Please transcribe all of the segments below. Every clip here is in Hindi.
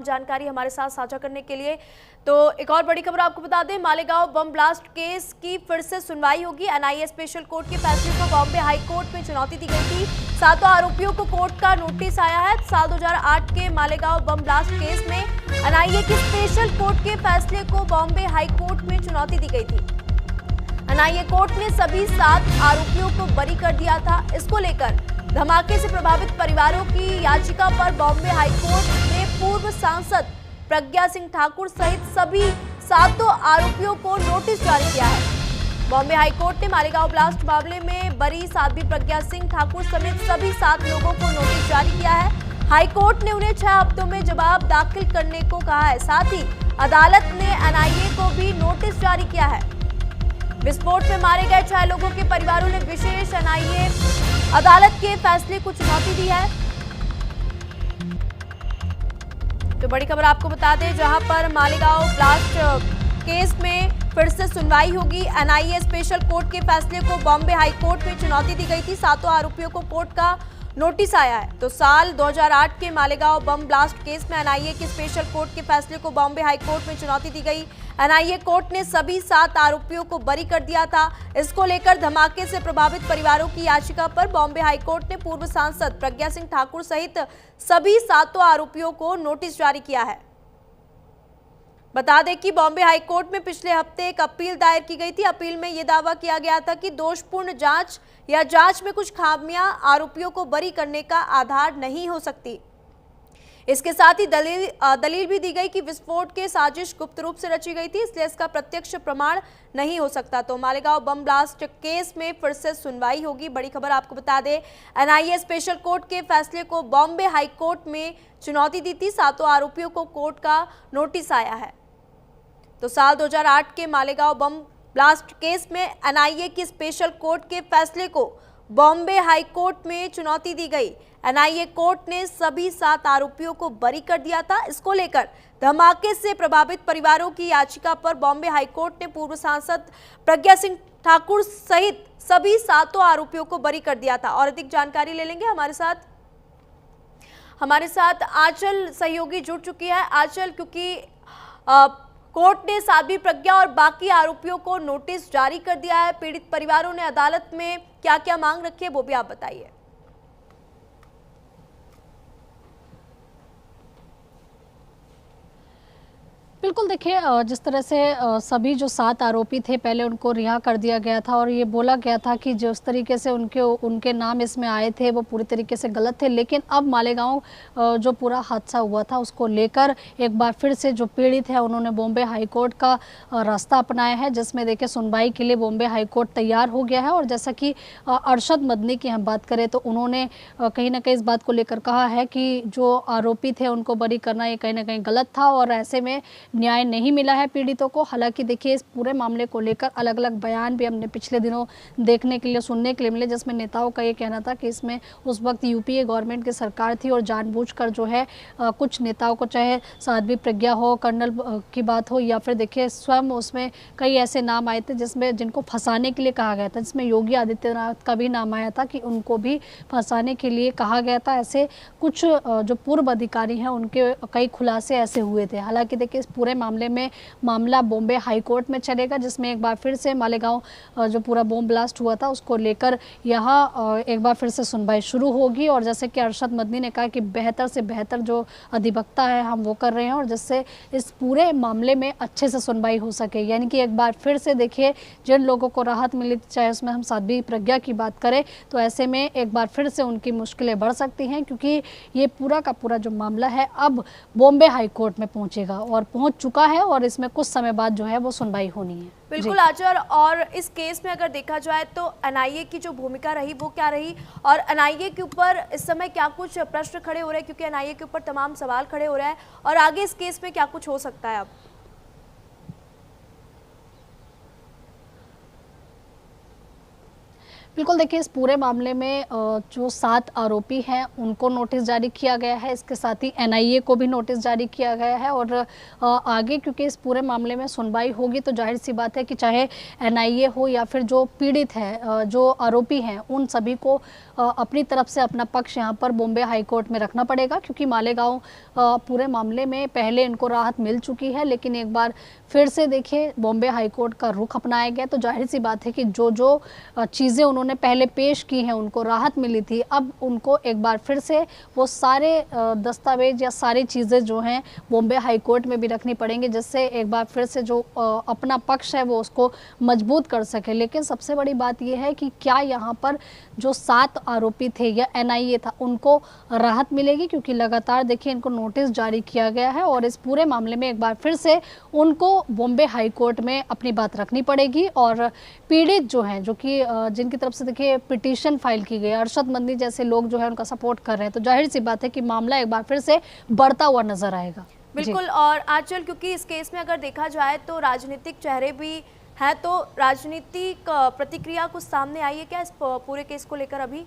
जानकारी हमारे साथ साझा करने के लिए। तो एक और बड़ी खबर आपको बता दें, मालेगांव बम ब्लास्ट केस की फिर से सुनवाई होगी। एनआईए स्पेशल कोर्ट के फैसले को बॉम्बे हाई कोर्ट में चुनौती दी गई थी। सातों आरोपियों को कोर्ट का नोटिस आया है। साल 2008 के मालेगांव बम ब्लास्ट केस में एनआईए की स्पेशल कोर्ट के फैसले को बॉम्बे हाई कोर्ट में चुनौती दी गई थी। एनआईए कोर्ट ने सभी 7 आरोपियों को बरी कर दिया था। इसको लेकर धमाके से प्रभावित परिवारों की याचिका पर बॉम्बे हाईकोर्ट ने पूर्व सांसद प्रज्ञा सिंह ठाकुर सहित सभी 7 आरोपियों को नोटिस जारी किया है। बॉम्बे हाईकोर्ट ने मालेगांव ब्लास्ट मामले में बरी साध्वी प्रज्ञा सिंह ठाकुर समेत सभी 7 लोगों को नोटिस जारी किया है। हाईकोर्ट ने उन्हें 6 हफ्तों में जवाब दाखिल करने को कहा है। साथ ही अदालत ने एनआईए को भी नोटिस जारी किया है। विस्फोट में मारे गए 6 लोगों के परिवारों ने विशेष एनआईए अदालत के फैसले को चुनौती दी है। तो बड़ी खबर आपको बता दें, जहां पर मालेगांव ब्लास्ट केस में फिर से सुनवाई होगी। एनआईए स्पेशल कोर्ट के फैसले को बॉम्बे हाई कोर्ट में चुनौती दी गई थी। 7 आरोपियों को कोर्ट का नोटिस आया है। तो साल 2008 के मालेगांव बम ब्लास्ट केस में एनआईए के स्पेशल कोर्ट के फैसले को बॉम्बे हाई कोर्ट में चुनौती दी गई। एनआईए कोर्ट ने सभी 7 आरोपियों को बरी कर दिया था। इसको लेकर धमाके से प्रभावित परिवारों की याचिका पर बॉम्बे हाई कोर्ट ने पूर्व सांसद प्रज्ञा सिंह ठाकुर सहित सभी 7 आरोपियों को नोटिस जारी किया है। बता दें कि बॉम्बे हाई कोर्ट में पिछले हफ्ते एक अपील दायर की गई थी। अपील में यह दावा किया गया था कि दोषपूर्ण जांच या जांच में कुछ खामियां आरोपियों को बरी करने का आधार नहीं हो सकती। इसके साथ ही दलील भी दी गई कि विस्फोट की साजिश गुप्त रूप से रची गई थी, इसलिए इसका प्रत्यक्ष प्रमाण नहीं हो सकता। तो मालेगांव बम ब्लास्ट केस में फिर से सुनवाई होगी। बड़ी खबर आपको बता दें, एनआईए स्पेशल कोर्ट के फैसले को बॉम्बे हाई कोर्ट में चुनौती दी थी। 7 आरोपियों को कोर्ट का नोटिस आया है। तो साल 2008 के मालेगांव बम ब्लास्ट केस में एनआईए की स्पेशल कोर्ट के फैसले को बॉम्बे हाई कोर्ट में चुनौती दी गई। एनआईए कोर्ट ने सभी 7 आरोपियों को बरी कर दिया था। इसको लेकर धमाके से प्रभावित परिवारों की याचिका पर बॉम्बे हाई कोर्ट ने पूर्व सांसद प्रज्ञा सिंह ठाकुर सहित सभी 7 आरोपियों को बरी कर दिया था। और अधिक जानकारी ले लेंगे, हमारे साथ आंचल सहयोगी जुड़ चुकी है। आंचल, क्योंकि कोर्ट ने साध्वी प्रज्ञा और बाकी आरोपियों को नोटिस जारी कर दिया है, पीड़ित परिवारों ने अदालत में क्या क्या मांग रखी है वो भी आप बताइए। बिल्कुल, देखिए जिस तरह से सभी जो 7 आरोपी थे पहले उनको रिहा कर दिया गया था और ये बोला गया था कि जिस तरीके से उनके नाम इसमें आए थे वो पूरी तरीके से गलत थे। लेकिन अब मालेगांव जो पूरा हादसा हुआ था उसको लेकर एक बार फिर से जो पीड़ित है उन्होंने बॉम्बे हाई कोर्ट का रास्ता अपनाया है, जिसमें देखिए सुनवाई के लिए बॉम्बे हाई कोर्ट तैयार हो गया है। और जैसा कि अरशद मदनी की हम बात करें तो उन्होंने कहीं ना कहीं इस बात को लेकर कहा है कि जो आरोपी थे उनको बरी करना ये कहीं ना कहीं गलत था और ऐसे में न्याय नहीं मिला है पीड़ितों को। हालांकि देखिए इस पूरे मामले को लेकर अलग अलग बयान भी हमने पिछले दिनों देखने के लिए सुनने के लिए मिले, जिसमें नेताओं का ये कहना था कि इसमें उस वक्त यूपीए गवर्नमेंट की सरकार थी और जानबूझकर जो है कुछ नेताओं को, चाहे साध्वी प्रज्ञा हो, कर्नल की बात हो या फिर देखिए स्वयं उसमें कई ऐसे नाम आए थे जिनको फंसाने के लिए कहा गया था, जिसमें योगी आदित्यनाथ का भी नाम आया था कि उनको भी फंसाने के लिए कहा गया था। ऐसे कुछ जो पूर्व अधिकारी हैं उनके कई खुलासे ऐसे हुए थे। हालांकि देखिए पूरे मामले में मामला बॉम्बे हाई कोर्ट में चलेगा, जिसमें एक बार फिर से मालेगांव जो पूरा बॉम्ब ब्लास्ट हुआ था उसको लेकर यहाँ एक बार फिर से सुनवाई शुरू होगी। और जैसे कि अरशद मदनी ने कहा कि बेहतर से बेहतर जो अधिवक्ता है हम वो कर रहे हैं और जिससे इस पूरे मामले में अच्छे से सुनवाई हो सके। यानी कि एक बार फिर से देखिए जिन लोगों को राहत मिली, चाहे उसमें हम साध्वी प्रज्ञा की बात करें, तो ऐसे में एक बार फिर से उनकी मुश्किलें बढ़ सकती हैं, क्योंकि ये पूरा का पूरा जो मामला है अब बॉम्बे हाई कोर्ट में पहुंचेगा और पहुंच चुका है और इसमें कुछ समय बाद जो है वो सुनवाई होनी है। बिल्कुल आचार, और इस केस में अगर देखा जाए तो एनआईए की जो भूमिका रही वो क्या रही और एनआईए के ऊपर इस समय क्या कुछ प्रश्न खड़े हो रहे हैं, क्योंकि एनआईए के ऊपर तमाम सवाल खड़े हो रहे हैं, और आगे इस केस में क्या कुछ हो सकता है अब? बिल्कुल देखिए, इस पूरे मामले में जो 7 आरोपी हैं उनको नोटिस जारी किया गया है। इसके साथ ही एनआईए को भी नोटिस जारी किया गया है और आगे क्योंकि इस पूरे मामले में सुनवाई होगी तो जाहिर सी बात है कि चाहे एनआईए हो या फिर जो पीड़ित है, जो आरोपी हैं, उन सभी को अपनी तरफ से अपना पक्ष यहाँ पर बॉम्बे हाई कोर्ट में रखना पड़ेगा, क्योंकि मालेगांव पूरे मामले में पहले इनको राहत मिल चुकी है, लेकिन एक बार फिर से देखिए बॉम्बे हाई कोर्ट का रुख अपनाया गया तो जाहिर सी बात है कि जो जो चीज़ें उन्होंने पहले पेश की हैं उनको राहत मिली थी, अब उनको एक बार फिर से वो सारे दस्तावेज या सारी चीज़ें जो हैं बॉम्बे हाई कोर्ट में भी रखनी पड़ेंगी, जिससे एक बार फिर से जो अपना पक्ष है वो उसको मजबूत कर सके। लेकिन सबसे बड़ी बात यह है कि क्या यहाँ पर जो 7 आरोपी थे या एनआईए था उनको राहत मिलेगी, क्योंकि लगातार देखिए इनको नोटिस जारी किया गया है और इस पूरे मामले में एक बार फिर से उनको बॉम्बे हाई कोर्ट में अपनी बात रखनी पड़ेगी। और पीड़ित जो हैं, जो कि जिनकी तरफ से देखिए पिटीशन फाइल की गई, अरशद मंदी जैसे लोग जो है उनका सपोर्ट कर रहे हैं, तो जाहिर सी बात है कि मामला एक बार फिर से बढ़ता हुआ नजर आएगा। बिल्कुल। और आंचल, क्योंकि इस केस में अगर देखा जाए तो राजनीतिक चेहरे भी हैं, तो राजनीतिक प्रतिक्रिया कुछ सामने आई है क्या इस पूरे केस को लेकर अभी?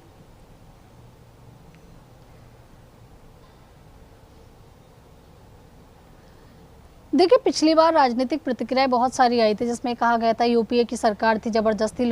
देखिए, पिछली बार राजनीतिक प्रतिक्रियाएं बहुत सारी आई थी, जिसमें कहा गया था यूपीए की सरकार थी, ज़बरदस्ती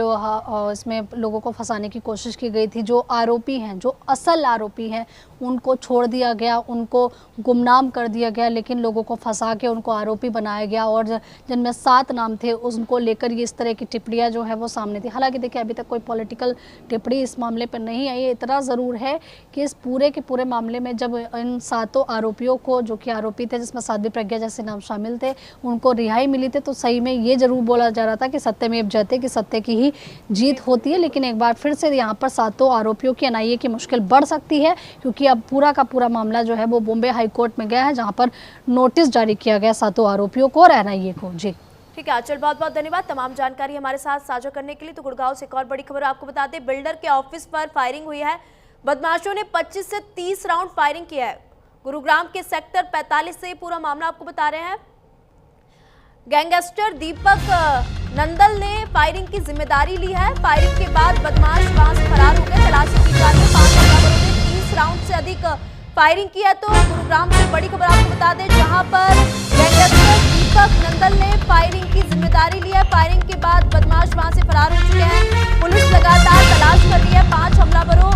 इसमें लोगों को फंसाने की कोशिश की गई थी। जो आरोपी हैं, जो असल आरोपी हैं, उनको छोड़ दिया गया, उनको गुमनाम कर दिया गया, लेकिन लोगों को फंसा के उनको आरोपी बनाया गया और जिनमें 7 नाम थे उनको लेकर ये इस तरह की टिप्पणियाँ जो है वो सामने थी। हालांकि देखिए अभी तक कोई पॉलिटिकल टिप्पणी इस मामले पर नहीं आई है। इतना ज़रूर है कि इस पूरे के पूरे मामले में जब इन 7 आरोपियों को, जो कि आरोपी थे जिसमें साध्वी प्रज्ञा जैसे नाम शामिल थे, उनको रिहाई मिली थी, तो सही में ये जरूर बोला जा रहा था कि सत्यमेव जयते, कि सत्य की ही जीत होती है। लेकिन एक बार फिर से यहाँ पर 7 आरोपियों की एनआईए की मुश्किल बढ़ सकती है, क्योंकि अब पूरा का पूरा मामला जो है वो बॉम्बे हाई कोर्ट में गया है, जहाँ पर नोटिस जारी किया गया 7 आरोपियों को और एनआईए को। जी ठीक है आंचल, बहुत बहुत धन्यवाद तमाम जानकारी हमारे साथ साझा करने के लिए। तो गुड़गांव से एक और बड़ी खबर आपको बता दें, बिल्डर के ऑफिस पर फायरिंग हुई है। बदमाशों ने 25 से 30 राउंड फायरिंग किया है। गुरुग्राम के सेक्टर 45 से पूरा मामला आपको बता रहे हैं। गैंगस्टर दीपक नंदल ने फायरिंग की जिम्मेदारी ली है। फायरिंग के बाद बदमाश वहां से फरार हो गए। तलाशी की जा रही है। 5 हमलावरों ने 30 राउंड से अधिक फायरिंग की है। तो गुरुग्राम से बड़ी खबर आपको बता दें, जहां पर गैंगस्टर दीपक नंदल ने फायरिंग की जिम्मेदारी ली है। फायरिंग के बाद बदमाश वहां से फरार हो चुके हैं। पुलिस लगातार तलाश कर रही है। 5 हमलावरों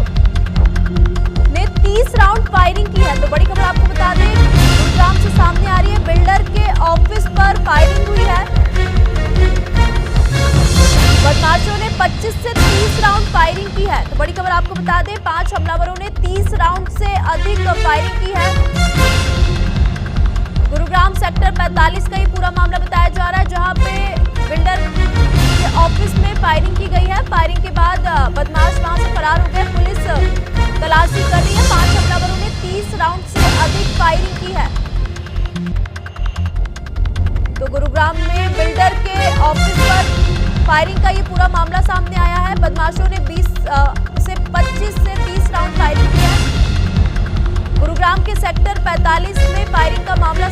ने 30 राउंड फायरिंग की है। तो बड़ी खबर आपको बता दें, गुरुग्राम से सामने आ रही है। बिल्डर के ऑफिस पर फायरिंग हुई है। बदमाशों ने 25 से 30 राउंड फायरिंग की है। तो बड़ी खबर आपको बता दें, 5 हमलावरों ने 30 राउंड से अधिक फायरिंग की है। गुरुग्राम सेक्टर 45 का ये पूरा मामला बताया जा रहा है, जहां पे बिल्डर के ऑफिस में फायरिंग की गई है। फायरिंग के बाद बदमाश वहां से फरार हो गए। पुलिस तलाशी कर रही है। 5 हमलावरों ने 30 राउंड से अधिक फायरिंग की है। तो गुरुग्राम में बिल्डर के ऑफिस पर फायरिंग का ये पूरा मामला सामने आया है। बदमाशों ने 25 से 30 राउंड फायरिंग की है। गुरुग्राम के सेक्टर 45 में फायरिंग का मामला